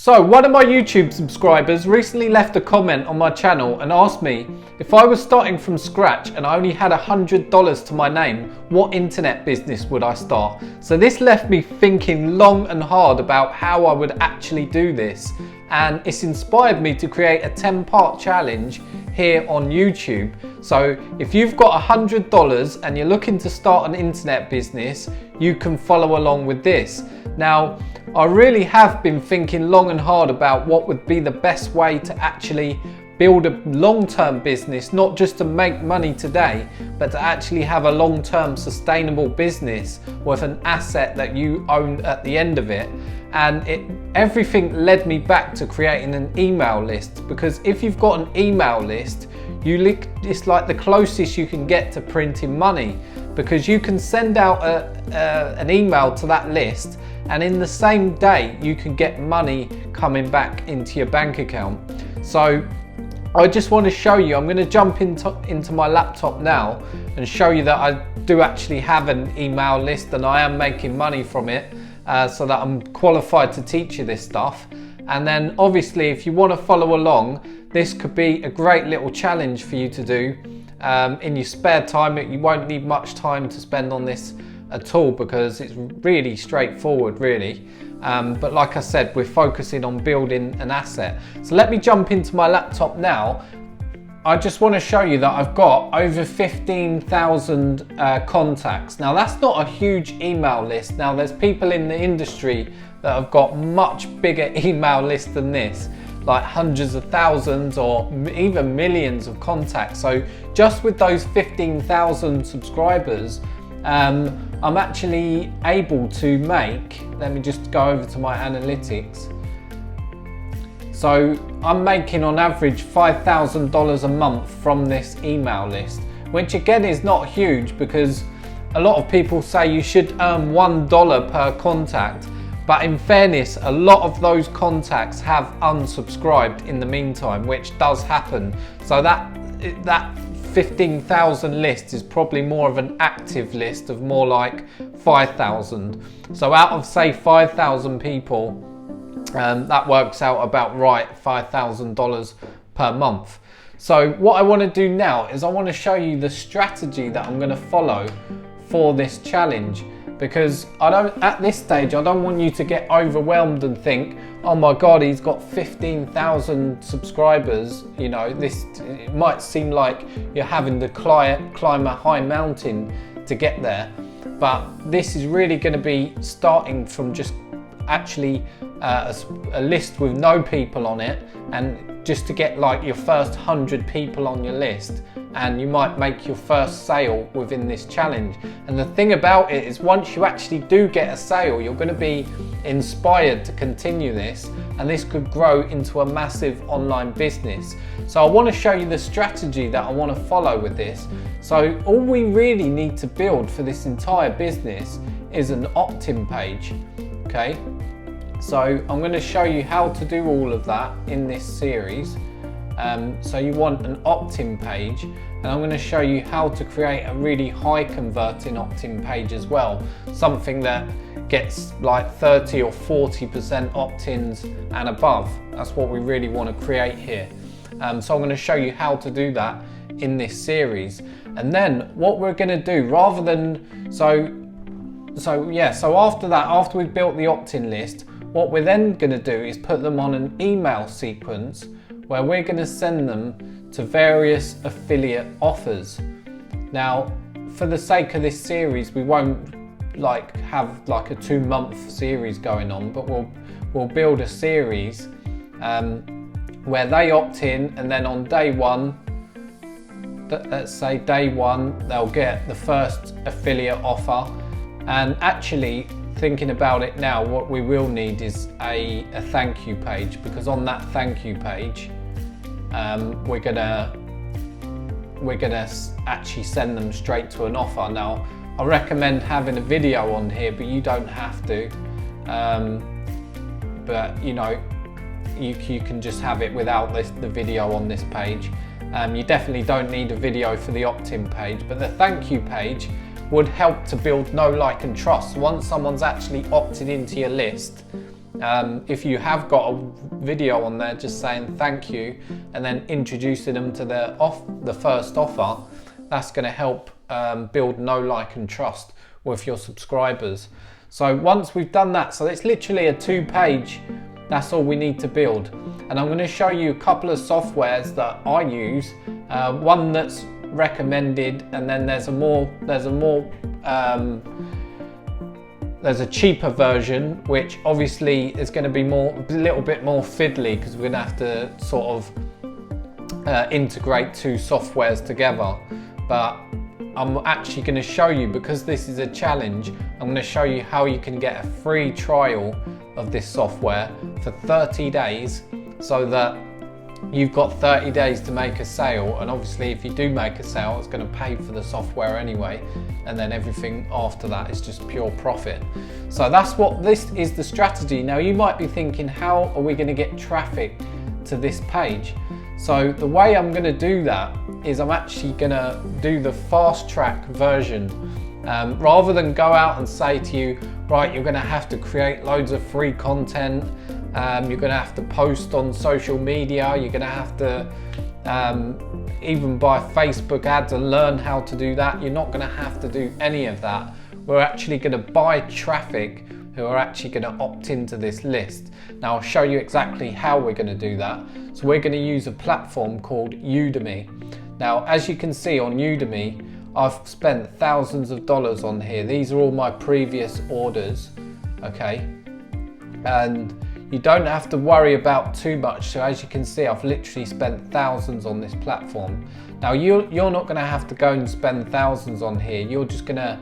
So one of my YouTube subscribers recently left a comment on my channel and asked me if I was starting from scratch and I only had $100 to my name, what internet business would I start? So this left me thinking long and hard about how I would actually do this, and it's inspired me to create a 10-part challenge here on YouTube. So if you've got $100 and you're looking to start an internet business, you can follow along with this. Now, I really have been thinking long and hard about what would be the best way to actually build a long-term business, not just to make money today, but to actually have a long-term sustainable business with an asset that you own at the end of it. And everything led me back to creating an email list, because if you've got an email list, it's like the closest you can get to printing money, because you can send out an email to that list, and in the same day you can get money coming back into your bank account. So I just want to show you, I'm going to jump into my laptop now and show you that I do actually have an email list and I am making money from it, so that I'm qualified to teach you this stuff. And then obviously if you want to follow along, this could be a great little challenge for you to do in your spare time. You won't need much time to spend on this at all, because it's really straightforward really. But like I said, we're focusing on building an asset. So let me jump into my laptop now. I just want to show you that I've got over 15,000 contacts. Now that's not a huge email list. Now there's people in the industry that have got much bigger email lists than this, like hundreds of thousands or even millions of contacts. So just with those 15,000 subscribers, I'm actually able to make, let me just go over to my analytics. So I'm making on average $5,000 a month from this email list, which again is not huge, because a lot of people say you should earn $1 per contact. But in fairness, a lot of those contacts have unsubscribed in the meantime, which does happen. So that 15,000 list is probably more of an active list of more like 5,000. So out of say 5,000 people, that works out about right, $5,000 per month. So what I want to do now is I want to show you the strategy that I'm going to follow for this challenge, because at this stage I don't want you to get overwhelmed and think, oh my god, he's got 15,000 subscribers. You know, it might seem like you're having to climb a high mountain to get there, but this is really going to be starting from just actually a list with no people on it, and just to get like your first 100 people on your list, and you might make your first sale within this challenge. And the thing about it is, once you actually do get a sale, you're going to be inspired to continue this, and this could grow into a massive online business. So I want to show you the strategy that I want to follow with this. So all we really need to build for this entire business is an opt-in page. Okay, so I'm going to show you how to do all of that in this series. So you want an opt-in page, and I'm going to show you how to create a really high converting opt-in page as well. Something that gets like 30 or 40% opt-ins and above. That's what we really want to create here. So I'm going to show you how to do that in this series. And then what we're going to do, rather than, so after that, after we've built the opt-in list, what we're then going to do is put them on an email sequence where we're going to send them to various affiliate offers. Now, for the sake of this series, we won't have like a 2-month series going on, but we'll build a series where they opt in, and then on day one, let's say day one, they'll get the first affiliate offer. And actually, thinking about it now, what we will need is a thank you page, because on that thank you page, we're gonna actually send them straight to an offer. Now, I recommend having a video on here, but you don't have to. But you know, you can just have it without the video on this page. You definitely don't need a video for the opt-in page, but the thank you page would help to build know, like and trust. Once someone's actually opted into your list, If you have got a video on there just saying thank you and then introducing them to the first offer, that's going to help build know, like and trust with your subscribers. So once we've done that, so it's literally a 2-page, that's all we need to build. And I'm going to show you a couple of softwares that I use, one that's recommended, and then there's a cheaper version, which obviously is going to be a little bit more fiddly, because we're going to have to sort of integrate 2 softwares together. But I'm actually going to show you, because this is a challenge, I'm going to show you how you can get a free trial of this software for 30 days, so that you've got 30 days to make a sale. And obviously if you do make a sale, it's going to pay for the software anyway, and then everything after that is just pure profit. So this is the strategy. Now you might be thinking, how are we going to get traffic to this page? So the way I'm going to do that is I'm actually going to do the fast track version. Rather than go out and say to you, right, you're going to have to create loads of free content, you're going to have to post on social media, you're going to have to even buy Facebook ads and learn how to do that. You're not going to have to do any of that. We're actually going to buy traffic who are actually going to opt into this list. Now I'll show you exactly how we're going to do that. So we're going to use a platform called Udimi. Now as you can see on Udimi, I've spent thousands of dollars on here. These are all my previous orders, okay? And you don't have to worry about too much. So as you can see, I've literally spent thousands on this platform. Now you're not gonna have to go and spend thousands on here. You're just gonna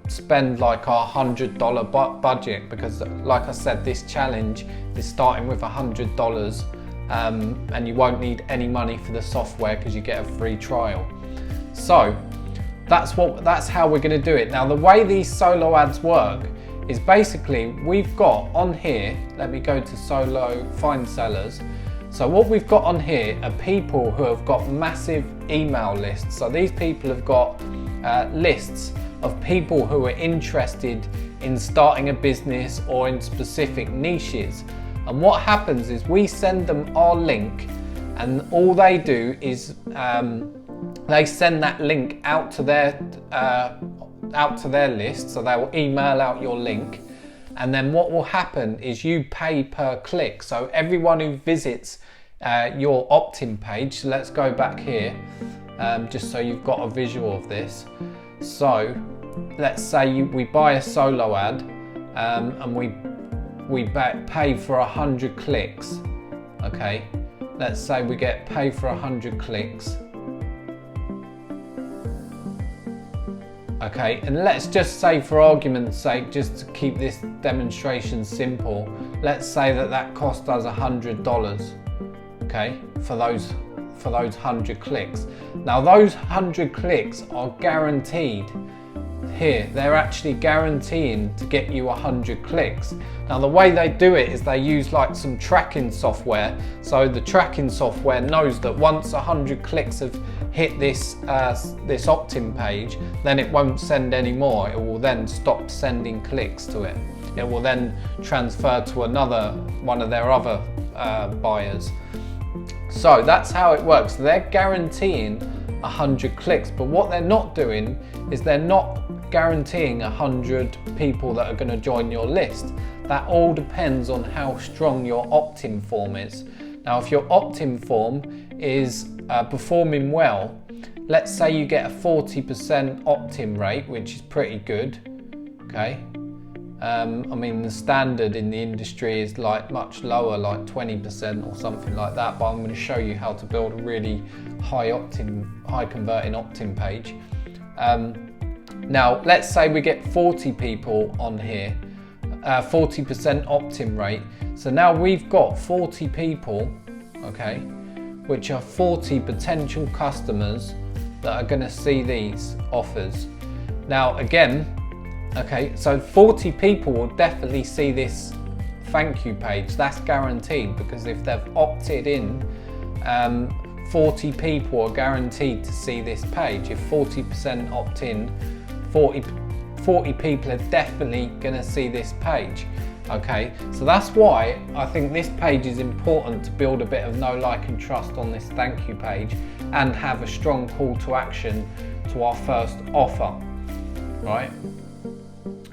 spend like a $100 budget, because like I said, this challenge is starting with $100, and you won't need any money for the software because you get a free trial. So that's how we're going to do it. Now the way these solo ads work is basically, we've got on here, let me go to solo find sellers. So what we've got on here are people who have got massive email lists. So these people have got lists of people who are interested in starting a business or in specific niches. And what happens is we send them our link, and all they do is they send that link out to their list. So they will email out your link, and then what will happen is you pay per click. So everyone who visits your opt-in page, so let's go back here, just so you've got a visual of this. So let's say we buy a solo ad, and we pay for 100 clicks. Okay, let's say we get paid for 100 clicks. Okay, and let's just say, for argument's sake, just to keep this demonstration simple, let's say that cost us $100, okay, for those 100 clicks. Now those 100 clicks are guaranteed here. They're actually guaranteeing to get you 100 clicks. Now the way they do it is they use like some tracking software. So the tracking software knows that once 100 clicks have hit this opt-in page, then it won't send any more. It will then stop sending clicks to it. It will then transfer to one of their other buyers. So that's how it works. They're guaranteeing 100 clicks, but what they're not doing is they're not guaranteeing 100 people that are going to join your list. That all depends on how strong your opt-in form is. Now if your opt-in form is performing well, let's say you get a 40% opt-in rate, which is pretty good, okay? I mean, the standard in the industry is like much lower, like 20% or something like that, but I'm going to show you how to build a really high converting opt-in page. Now let's say we get 40 people on here, 40% opt-in rate. So now we've got 40 people, okay, which are 40 potential customers that are going to see these offers. Now again, okay, so 40 people will definitely see this thank you page. That's guaranteed, because if they've opted in, 40 people are guaranteed to see this page. If 40% opt in, 40 people are definitely going to see this page. Okay, so that's why I think this page is important to build a bit of know, like and trust on this thank you page and have a strong call to action to our first offer, right?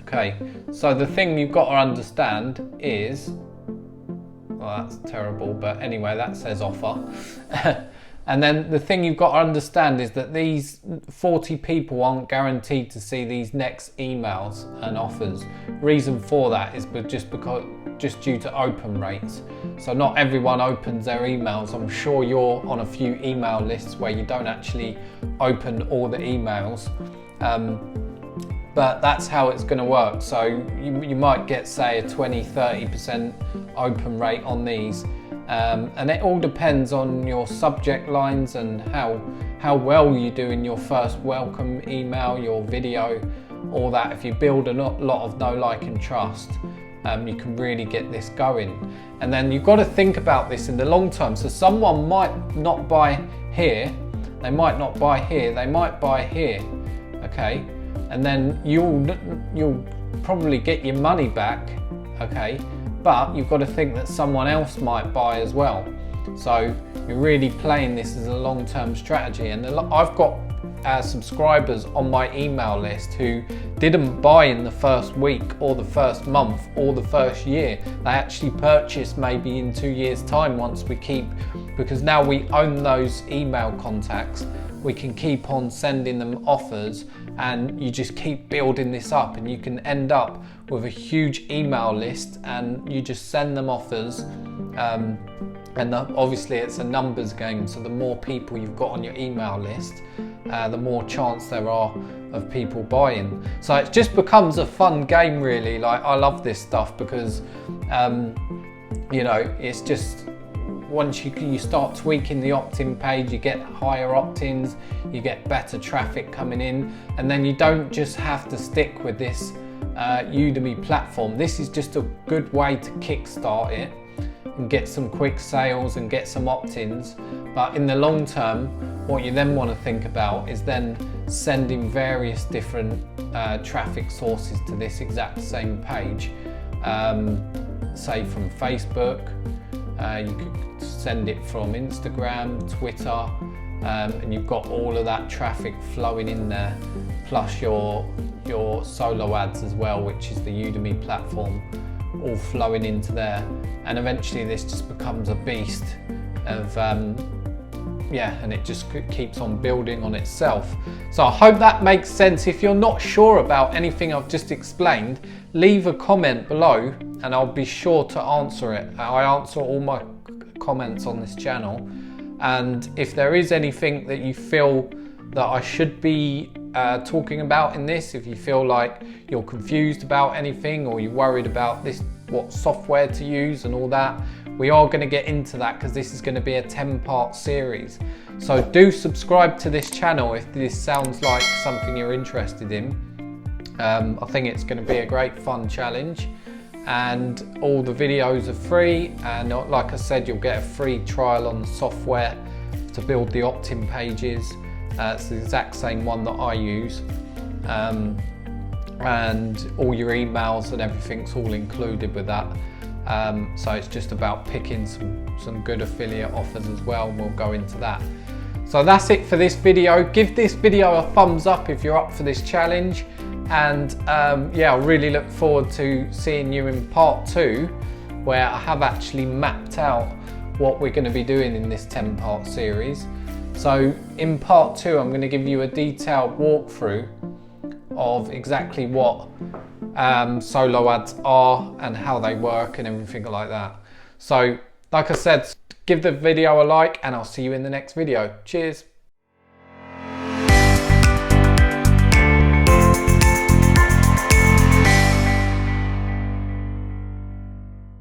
Okay, so the thing you've got to understand is, well, that's terrible, but anyway, that says offer. And then the thing you've got to understand is that these 40 people aren't guaranteed to see these next emails and offers. Reason for that is just due to open rates. So not everyone opens their emails. I'm sure you're on a few email lists where you don't actually open all the emails. But that's how it's going to work. So you might get, say, a 20-30% open rate on these. And it all depends on your subject lines and how well you do in your first welcome email, your video, all that. If you build a lot of know, like and trust, you can really get this going. And then you've got to think about this in the long term. So someone might not buy here, they might not buy here, they might buy here, okay? And then you'll probably get your money back, okay? But you've got to think that someone else might buy as well. So you're really playing this as a long-term strategy. And I've got subscribers on my email list who didn't buy in the first week or the first month or the first year. They actually purchased maybe in 2 years' time because now we own those email contacts. We can keep on sending them offers, and you just keep building this up, and you can end up with a huge email list and you just send them offers. And obviously it's a numbers game, so the more people you've got on your email list, the more chance there are of people buying. So it just becomes a fun game, really. Like, I love this stuff because you know, it's just, once you start tweaking the opt-in page, you get higher opt-ins, you get better traffic coming in, and then you don't just have to stick with this Udimi platform. This is just a good way to kickstart it and get some quick sales and get some opt-ins. But in the long term, what you then want to think about is then sending various different traffic sources to this exact same page. Say from Facebook, you could send it from Instagram, Twitter, and you've got all of that traffic flowing in there, plus your solo ads as well, which is the Udimi platform, all flowing into there. And eventually this just becomes a beast of and it just keeps on building on itself. So I hope that makes sense. If you're not sure about anything I've just explained, leave a comment below and I'll be sure to answer it. I answer all my comments on this channel, and if there is anything that you feel that I should be talking about in this, if you feel like you're confused about anything or you're worried about this, what software to use and all that, we are going to get into that because this is going to be a 10-part series. So do subscribe to this channel if this sounds like something you're interested in. I think it's going to be a great fun challenge, and all the videos are free, and like I said, you'll get a free trial on the software to build the opt-in pages. It's the exact same one that I use, and all your emails and everything's all included with that. So it's just about picking some good affiliate offers as well, and we'll go into that. So that's it for this video. Give this video a thumbs up if you're up for this challenge, and yeah, I really look forward to seeing you in part 2, where I have actually mapped out what we're going to be doing in this 10-part series. So in part 2, I'm going to give you a detailed walkthrough of exactly what solo ads are and how they work and everything like that. So like I said, give the video a like and I'll see you in the next video. Cheers.